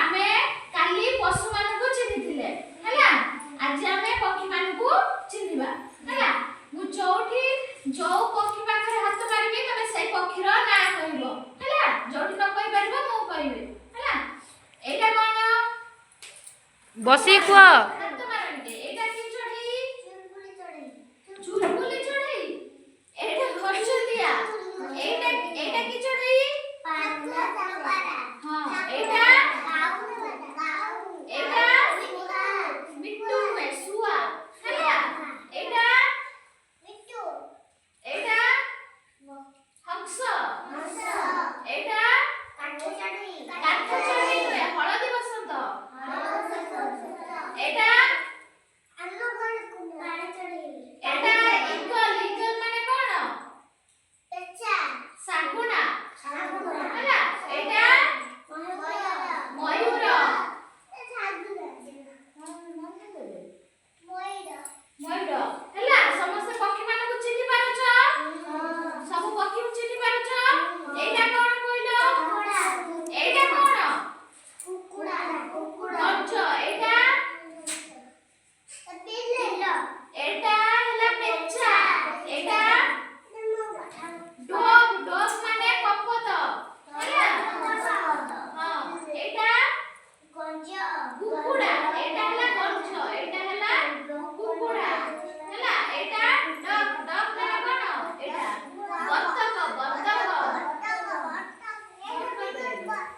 आमे काली पशु मानकु चिन्हिथिले हैला आज आमे पक्षी मानकु चिन्हिबा हैला मु जोठी जो पक्षी पाखरे हाथ मारिबे तमे सेई पक्षीर ना कहबो हैला जोठी न कहि परबो मु कहबे हैला एटा कोन बसी को